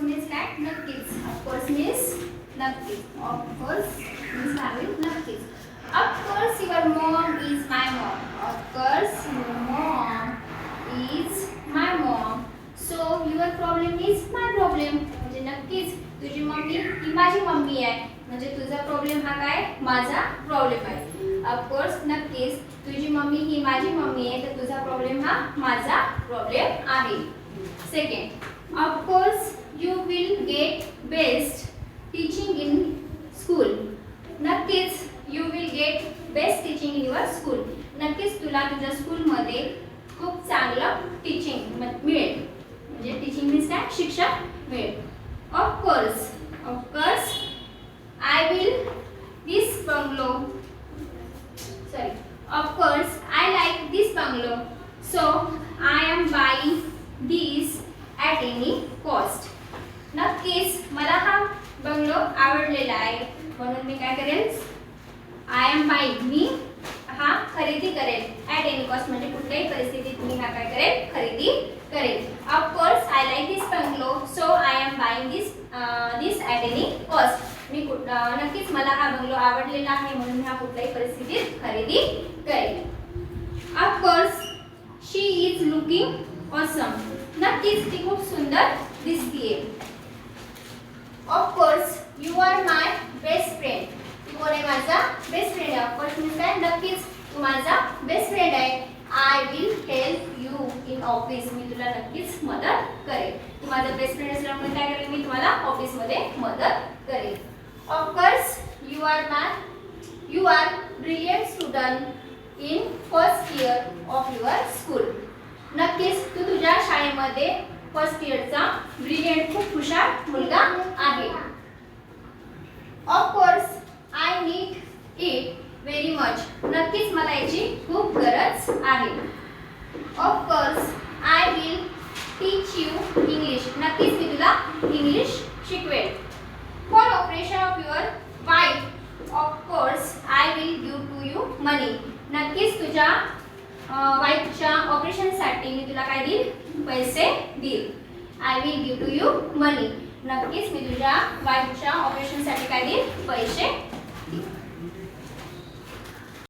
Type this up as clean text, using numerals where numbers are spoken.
means काय नक्कीच. Of course means नक्कीच. Of course means काय होईल नक्कीच. Of course your mom is my mom. Of course your mom is my mom. So your problem is my problem. म्हणजे नक्कीच तुझी मम्मी ही माझी मम्मी आहे. म्हणजे तुझा प्रॉब्लेम हा काय माझा प्रॉब्लेम आहे. Of course नक्कीच तुझी मम्मी ही माझी मम्मी आहे तर तुझा प्रॉब्लेम हा माझा प्रॉब्लेम आहे. Second, of course you will get best teaching in school. नक्कीच you will get best teaching in your school. नक्कीच तुला तुझ्या स्कूलमध्ये खूप चांगलं टीचिंग मिळेल. म्हणजे टीचिंग मीन्स काय शिक्षण मिळेल. Of course I will this bungalow. Sorry. Of course I like this bungalow. So I am buying this at any cost. नक्कीच मला हा बंगलो आवडलेला आहे म्हणून मी काय करेल आय एम बाईंग मी हा खरेदी करेल ॲट एनी कॉस्ट म्हणजे कुठल्याही परिस्थितीत मी हा काय करेल खरेदी करेल. Of course I like this bungalow so I am buying this at any cost. मी नक्कीच मला हा बंगलो आवडलेला आहे म्हणून मी हा कुठल्याही परिस्थितीत खरेदी करेल. Of course she is looking awesome. नक्कीच ती खूप सुंदर दिसतीये. Of course you are my best friend. तू कोण आहे माझा बेस्ट फ्रेंड आहे. ऑफ कोर्स मीन्स काय नक्कीच तू माझा बेस्ट फ्रेंड आहे. I will help you in office. मी तुला नक्कीच मदत करेल. तू माझा बेस्ट फ्रेंड असल्यामुळे काय करेल मी तुम्हाला ऑफिसमध्ये मदत करेल. Of course you are brilliant student in first year of your school. नक्कीच तू तुझ्या शाळेमध्ये फर्स्ट इयरचा ब्रिलियंट खूप हुशार मुलगा आहे. Of course I need it very much. नक्कीच मला याची खूप गरज आहे. Of course I will teach you English. नक्कीच मी तुला इंग्लिश शिकवेल. For operation of your wife of course I will give to you money. नक्कीच तुझ्या वाईफच्या ऑपरेशनसाठी मी तुला काय देईल पैसे देईल. I will give to you money. नक्कीच मी तुझ्या वाईफच्या ऑपरेशनसाठी काय देईल पैसे